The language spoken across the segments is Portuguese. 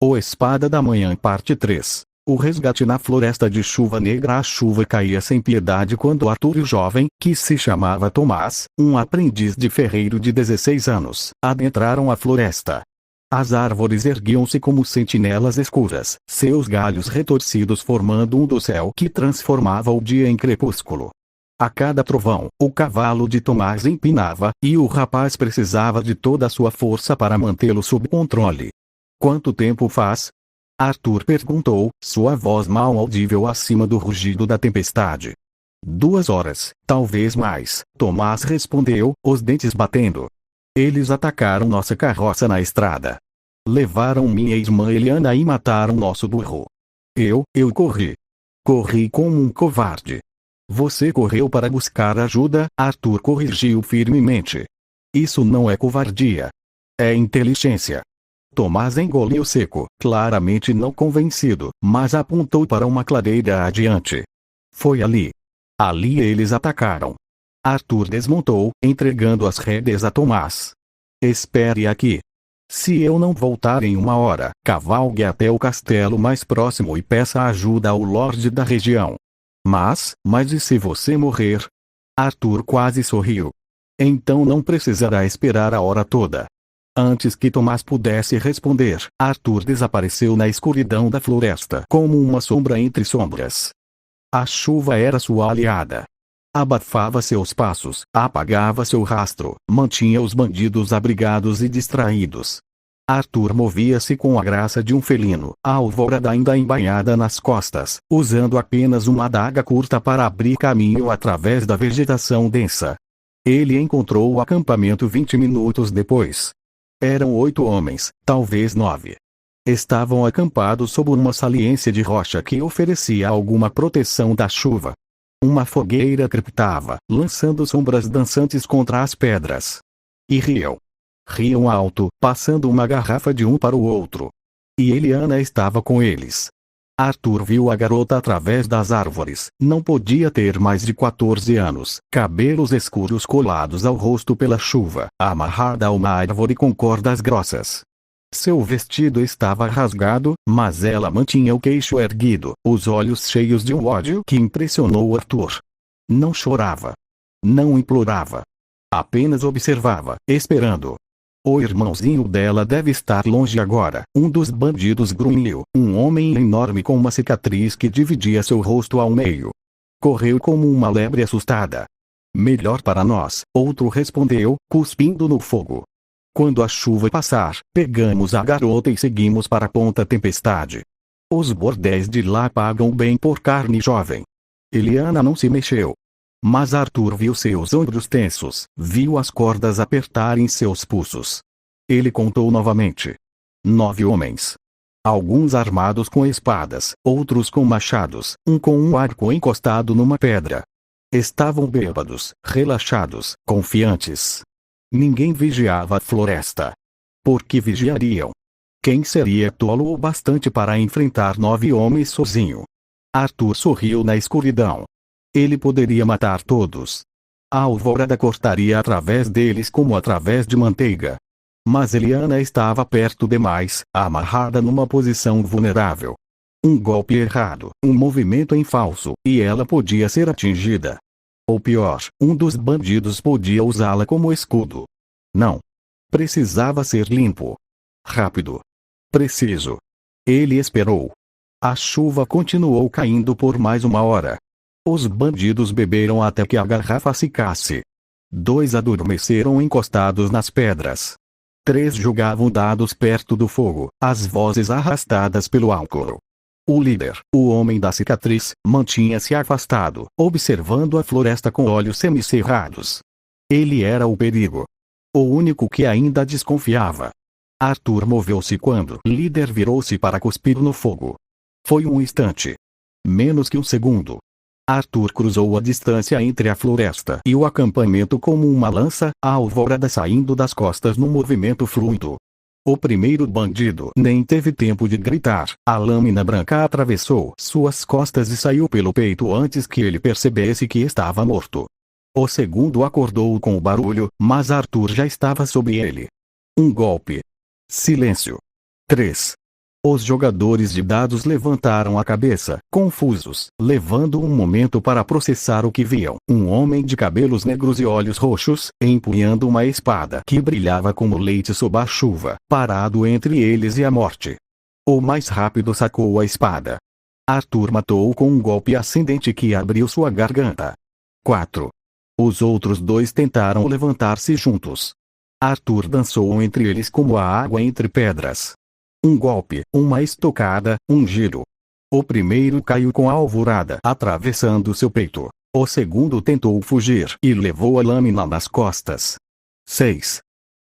O Espada da Manhã Parte 3. O resgate na floresta de Chuva Negra. A chuva caía sem piedade quando Arthur e o jovem, que se chamava Tomás, um aprendiz de ferreiro de 16 anos, adentraram a floresta. As árvores erguiam-se como sentinelas escuras, seus galhos retorcidos formando um dossel que transformava o dia em crepúsculo. A cada trovão, o cavalo de Tomás empinava, e o rapaz precisava de toda a sua força para mantê-lo sob controle. "Quanto tempo faz?" Arthur perguntou, sua voz mal audível acima do rugido da tempestade. "2 horas, talvez mais", Tomás respondeu, os dentes batendo. "Eles atacaram nossa carroça na estrada. Levaram minha irmã Eliana e mataram nosso burro. Eu corri. Corri como um covarde." "Você correu para buscar ajuda", Arthur corrigiu firmemente. "Isso não é covardia. É inteligência." Tomás engoliu seco, claramente não convencido, mas apontou para uma clareira adiante. "Foi ali. Ali eles atacaram." Arthur desmontou, entregando as rédeas a Tomás. "Espere aqui. Se eu não voltar em 1 hora, cavalgue até o castelo mais próximo e peça ajuda ao lorde da região." Mas e se você morrer?" Arthur quase sorriu. "Então não precisará esperar a hora toda." Antes que Tomás pudesse responder, Arthur desapareceu na escuridão da floresta como uma sombra entre sombras. A chuva era sua aliada. Abafava seus passos, apagava seu rastro, mantinha os bandidos abrigados e distraídos. Arthur movia-se com a graça de um felino, a alvorada ainda embainhada nas costas, usando apenas uma adaga curta para abrir caminho através da vegetação densa. Ele encontrou o acampamento 20 minutos depois. Eram 8 homens, talvez 9. Estavam acampados sob uma saliência de rocha que oferecia alguma proteção da chuva. Uma fogueira crepitava, lançando sombras dançantes contra as pedras. E riam. Riam alto, passando uma garrafa de um para o outro. E Eliana estava com eles. Arthur viu a garota através das árvores. Não podia ter mais de 14 anos, cabelos escuros colados ao rosto pela chuva, amarrada a uma árvore com cordas grossas. Seu vestido estava rasgado, mas ela mantinha o queixo erguido, os olhos cheios de um ódio que impressionou Arthur. Não chorava. Não implorava. Apenas observava, esperando. "O irmãozinho dela deve estar longe agora", um dos bandidos grunhiu, um homem enorme com uma cicatriz que dividia seu rosto ao meio. "Correu como uma lebre assustada." "Melhor para nós", outro respondeu, cuspindo no fogo. "Quando a chuva passar, pegamos a garota e seguimos para a Ponta Tempestade. Os bordéis de lá pagam bem por carne jovem." Eliana não se mexeu. Mas Arthur viu seus ombros tensos, viu as cordas apertarem seus pulsos. Ele contou novamente. 9 homens. Alguns armados com espadas, outros com machados, um com um arco encostado numa pedra. Estavam bêbados, relaxados, confiantes. Ninguém vigiava a floresta. Por que vigiariam? Quem seria tolo o bastante para enfrentar 9 homens sozinho? Arthur sorriu na escuridão. Ele poderia matar todos. A alvorada cortaria através deles como através de manteiga. Mas Eliana estava perto demais, amarrada numa posição vulnerável. Um golpe errado, um movimento em falso, e ela podia ser atingida. Ou pior, um dos bandidos podia usá-la como escudo. Não. Precisava ser limpo. Rápido. Preciso. Ele esperou. A chuva continuou caindo por mais 1 hora. Os bandidos beberam até que a garrafa secasse. 2 adormeceram encostados nas pedras. 3 jogavam dados perto do fogo, as vozes arrastadas pelo álcool. O líder, o homem da cicatriz, mantinha-se afastado, observando a floresta com olhos semicerrados. Ele era o perigo. O único que ainda desconfiava. Arthur moveu-se quando o líder virou-se para cuspir no fogo. Foi um instante. Menos que um segundo. Arthur cruzou a distância entre a floresta e o acampamento como uma lança, a alvorada saindo das costas num movimento fluido. O primeiro bandido nem teve tempo de gritar, a lâmina branca atravessou suas costas e saiu pelo peito antes que ele percebesse que estava morto. O segundo acordou com o barulho, mas Arthur já estava sobre ele. Um golpe. Silêncio. 3. Os jogadores de dados levantaram a cabeça, confusos, levando um momento para processar o que viam. Um homem de cabelos negros e olhos roxos, empunhando uma espada que brilhava como leite sob a chuva, parado entre eles e a morte. O mais rápido sacou a espada. Arthur matou-o com um golpe ascendente que abriu sua garganta. 4. Os outros dois tentaram levantar-se juntos. Arthur dançou entre eles como a água entre pedras. Um golpe, uma estocada, um giro. O primeiro caiu com a alvorada atravessando seu peito. O segundo tentou fugir e levou a lâmina nas costas. 6.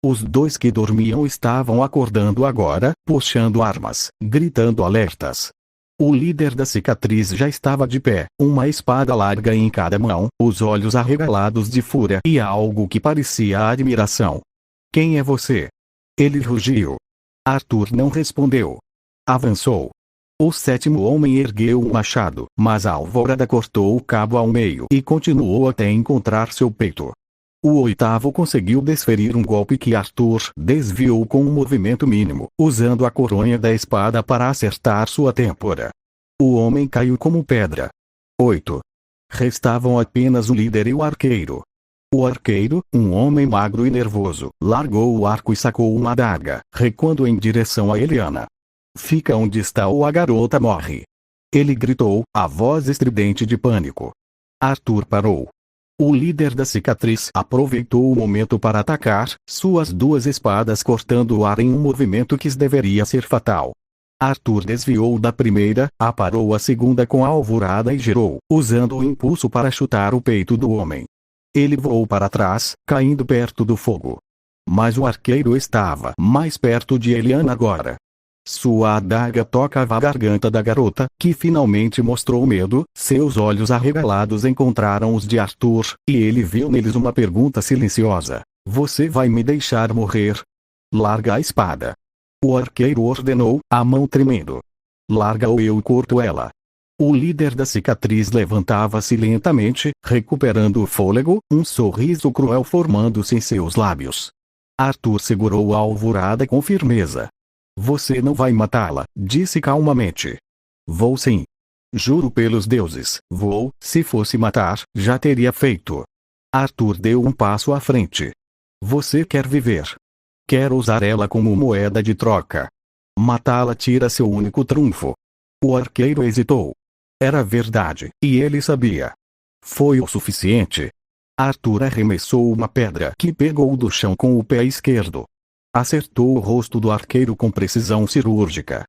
Os dois que dormiam estavam acordando agora, puxando armas, gritando alertas. O líder da cicatriz já estava de pé, uma espada larga em cada mão, os olhos arregalados de fúria e algo que parecia admiração. Quem é você? Ele rugiu. Arthur não respondeu. Avançou. O sétimo homem ergueu um machado, mas a alvorada cortou o cabo ao meio e continuou até encontrar seu peito. O oitavo conseguiu desferir um golpe que Arthur desviou com um movimento mínimo, usando a coronha da espada para acertar sua têmpora. O homem caiu como pedra. 8. Restavam apenas o líder e o arqueiro. O arqueiro, um homem magro e nervoso, largou o arco e sacou uma adaga, recuando em direção a Eliana. Fica onde está ou a garota morre. Ele gritou, a voz estridente de pânico. Arthur parou. O líder da cicatriz aproveitou o momento para atacar, suas duas espadas cortando o ar em um movimento que deveria ser fatal. Arthur desviou da primeira, aparou a segunda com a alvorada e girou, usando o impulso para chutar o peito do homem. Ele voou para trás, caindo perto do fogo. Mas o arqueiro estava mais perto de Eliana agora. Sua adaga tocava a garganta da garota, que finalmente mostrou medo. Seus olhos arregalados encontraram os de Arthur, e ele viu neles uma pergunta silenciosa. Você vai me deixar morrer? Larga a espada. O arqueiro ordenou, a mão tremendo. Larga ou eu corto ela. O líder da cicatriz levantava-se lentamente, recuperando o fôlego, um sorriso cruel formando-se em seus lábios. Arthur segurou a alvorada com firmeza. Você não vai matá-la, disse calmamente. Vou sim. Juro pelos deuses, vou. Se fosse matar, já teria feito. Arthur deu um passo à frente. Você quer viver? Quer usar ela como moeda de troca? Matá-la tira seu único trunfo. O arqueiro hesitou. Era verdade, e ele sabia. Foi o suficiente. Arthur arremessou uma pedra que pegou do chão com o pé esquerdo. Acertou o rosto do arqueiro com precisão cirúrgica.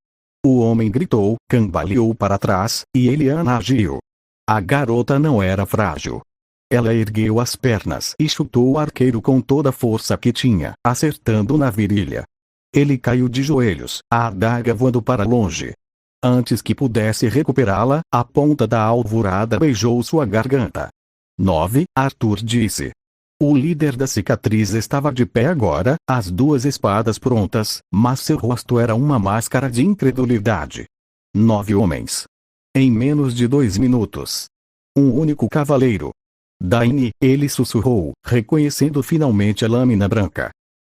O homem gritou, cambaleou para trás, e Eliana agiu. A garota não era frágil. Ela ergueu as pernas e chutou o arqueiro com toda a força que tinha, acertando na virilha. Ele caiu de joelhos, a adaga voando para longe. Antes que pudesse recuperá-la, a ponta da alvorada beijou sua garganta. 9. Arthur disse. O líder da cicatriz estava de pé agora, as duas espadas prontas, mas seu rosto era uma máscara de incredulidade. 9 homens. Em menos de 2 minutos. Um único cavaleiro. Daine, ele sussurrou, reconhecendo finalmente a lâmina branca.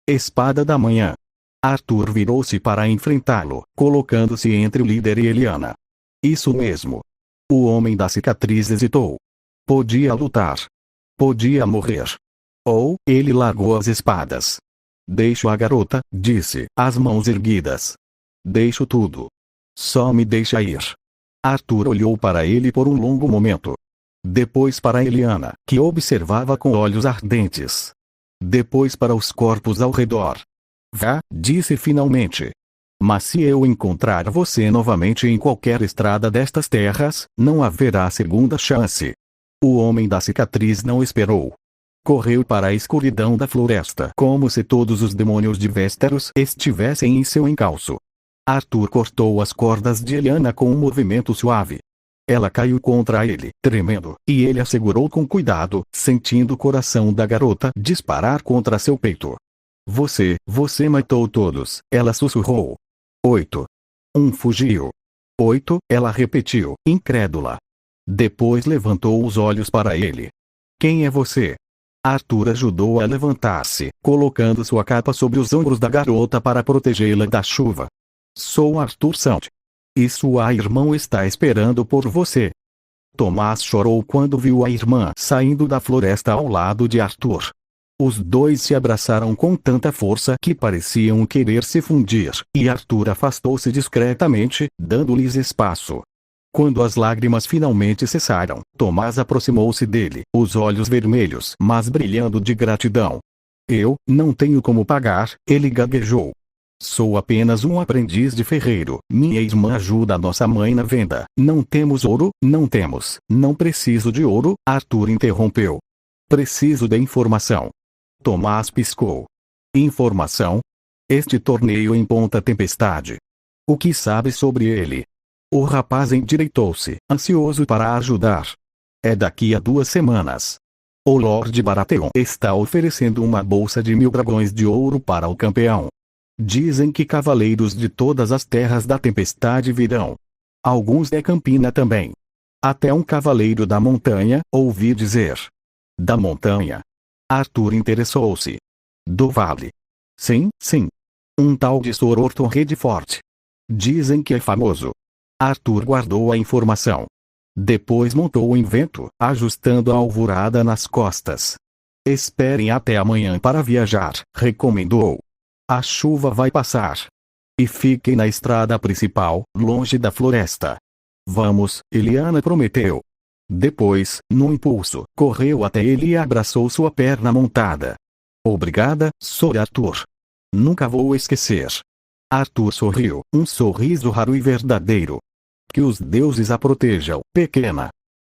Espada da manhã. Arthur virou-se para enfrentá-lo, colocando-se entre o líder e Eliana. Isso mesmo. O homem da cicatriz hesitou. Podia lutar. Podia morrer. Ou, ele largou as espadas. Deixo a garota, disse, as mãos erguidas. Deixo tudo. Só me deixa ir. Arthur olhou para ele por um longo momento. Depois para Eliana, que observava com olhos ardentes. Depois para os corpos ao redor. Vá, disse finalmente. Mas se eu encontrar você novamente em qualquer estrada destas terras, não haverá segunda chance. O homem da cicatriz não esperou. Correu para a escuridão da floresta como se todos os demônios de Westeros estivessem em seu encalço. Arthur cortou as cordas de Eliana com um movimento suave. Ela caiu contra ele, tremendo, e ele a segurou com cuidado, sentindo o coração da garota disparar contra seu peito. Você matou todos, ela sussurrou. 8. Um fugiu. 8, ela repetiu, incrédula. Depois levantou os olhos para ele. Quem é você? Arthur ajudou a levantar-se, colocando sua capa sobre os ombros da garota para protegê-la da chuva. Sou Arthur Sand. E sua irmã está esperando por você. Tomás chorou quando viu a irmã saindo da floresta ao lado de Arthur. Os dois se abraçaram com tanta força que pareciam querer se fundir, e Arthur afastou-se discretamente, dando-lhes espaço. Quando as lágrimas finalmente cessaram, Tomás aproximou-se dele, os olhos vermelhos mas brilhando de gratidão. Eu não tenho como pagar, ele gaguejou. Sou apenas um aprendiz de ferreiro. Minha irmã ajuda a nossa mãe na venda. Não temos ouro, não temos. Não preciso de ouro, Arthur interrompeu. Preciso de informação. Tomás piscou. Informação? Este torneio em Ponta Tempestade. O que sabe sobre ele? O rapaz endireitou-se, ansioso para ajudar. É daqui a 2 semanas. O Lord Baratheon está oferecendo uma bolsa de 1000 dragões de ouro para o campeão. Dizem que cavaleiros de todas as terras da tempestade virão. Alguns de Campina também. Até um cavaleiro da montanha, ouvi dizer. Da montanha? Arthur interessou-se. Do vale. Sim, sim. Um tal de Sir Orton Redford. Dizem que é famoso. Arthur guardou a informação. Depois montou o invento, ajustando a alvorada nas costas. Esperem até amanhã para viajar, recomendou. A chuva vai passar. E fiquem na estrada principal, longe da floresta. Vamos, Eliana prometeu. Depois, num impulso, correu até ele e abraçou sua perna montada. Obrigada, Sr. Arthur. Nunca vou esquecer. Arthur sorriu, um sorriso raro e verdadeiro. Que os deuses a protejam, pequena.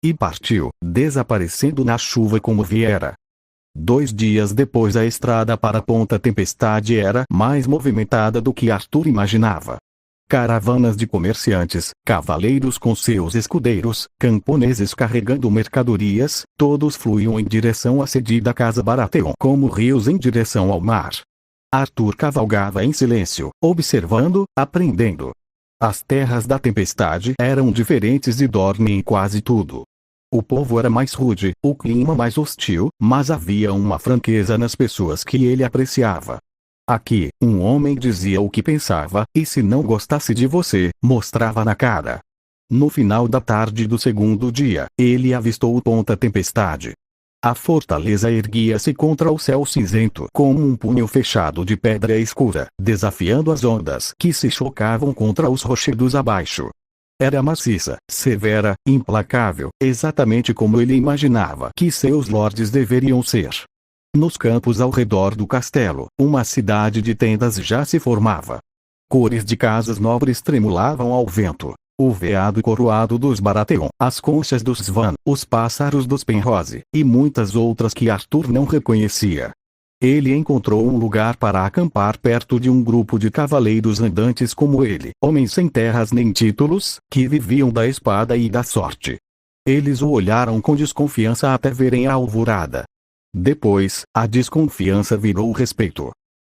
E partiu, desaparecendo na chuva como viera. 2 dias depois a estrada para Ponta Tempestade era mais movimentada do que Arthur imaginava. Caravanas de comerciantes, cavaleiros com seus escudeiros, camponeses carregando mercadorias, todos fluíam em direção à cedida Casa Baratheon como rios em direção ao mar. Arthur cavalgava em silêncio, observando, aprendendo. As terras da tempestade eram diferentes de Dorne em quase tudo. O povo era mais rude, o clima mais hostil, mas havia uma franqueza nas pessoas que ele apreciava. Aqui, um homem dizia o que pensava, e se não gostasse de você, mostrava na cara. No final da tarde do 2º dia, ele avistou Ponta Tempestade. A fortaleza erguia-se contra o céu cinzento como um punho fechado de pedra escura, desafiando as ondas que se chocavam contra os rochedos abaixo. Era maciça, severa, implacável, exatamente como ele imaginava que seus lordes deveriam ser. Nos campos ao redor do castelo, uma cidade de tendas já se formava. Cores de casas nobres tremulavam ao vento. O veado coroado dos Baratheon, as conchas dos Svan, os pássaros dos Penrose, e muitas outras que Arthur não reconhecia. Ele encontrou um lugar para acampar perto de um grupo de cavaleiros andantes como ele, homens sem terras nem títulos, que viviam da espada e da sorte. Eles o olharam com desconfiança até verem a alvorada. Depois, a desconfiança virou respeito.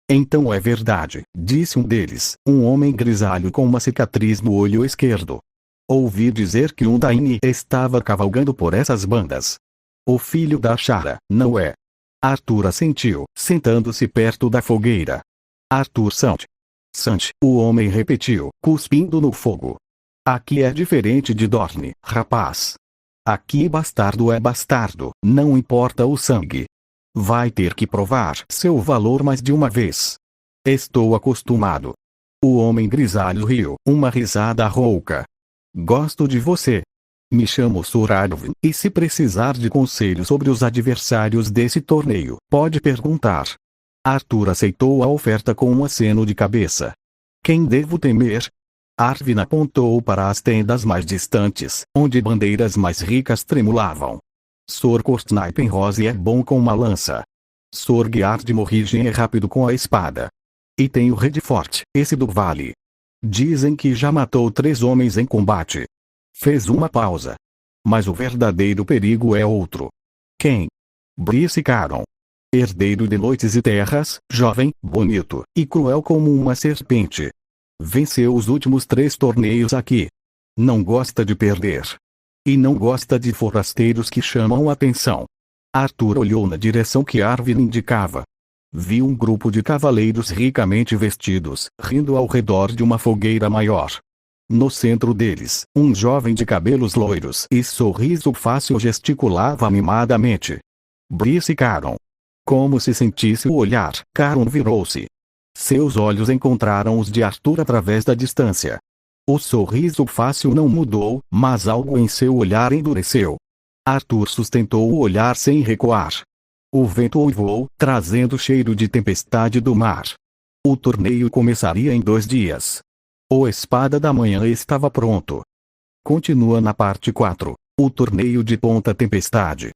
Então é verdade, disse um deles, um homem grisalho com uma cicatriz no olho esquerdo. Ouvi dizer que um Daine estava cavalgando por essas bandas. O filho da Shara, não é? Arthur assentiu, sentando-se perto da fogueira. Arthur Sand. Sand, o homem repetiu, cuspindo no fogo. Aqui é diferente de Dorne, rapaz. Aqui bastardo é bastardo, não importa o sangue. Vai ter que provar seu valor mais de uma vez. Estou acostumado. O homem grisalho riu, uma risada rouca. Gosto de você. Me chamo Sir Arwen, e se precisar de conselho sobre os adversários desse torneio, pode perguntar. Arthur aceitou a oferta com um aceno de cabeça. Quem devo temer? Arwen apontou para as tendas mais distantes, onde bandeiras mais ricas tremulavam. Sr. Courtney Penrose é bom com uma lança. Sr. Geard Morrigen é rápido com a espada. E tem o Redford, esse do vale. Dizem que já matou 3 homens em combate. Fez uma pausa. Mas o verdadeiro perigo é outro. Quem? Brice Caron. Herdeiro de noites e terras, jovem, bonito, e cruel como uma serpente. Venceu os últimos 3 torneios aqui. Não gosta de perder. E não gosta de forasteiros que chamam a atenção. Arthur olhou na direção que Arwen indicava. viu um grupo de cavaleiros ricamente vestidos, rindo ao redor de uma fogueira maior. No centro deles, um jovem de cabelos loiros e sorriso fácil gesticulava animadamente. Brice Caron. Como se sentisse o olhar, Caron virou-se. Seus olhos encontraram os de Arthur através da distância. O sorriso fácil não mudou, mas algo em seu olhar endureceu. Arthur sustentou o olhar sem recuar. O vento uivou, trazendo cheiro de tempestade do mar. O torneio começaria em 2 dias. O Espada da Manhã estava pronto. Continua na parte 4. O torneio de Ponta Tempestade.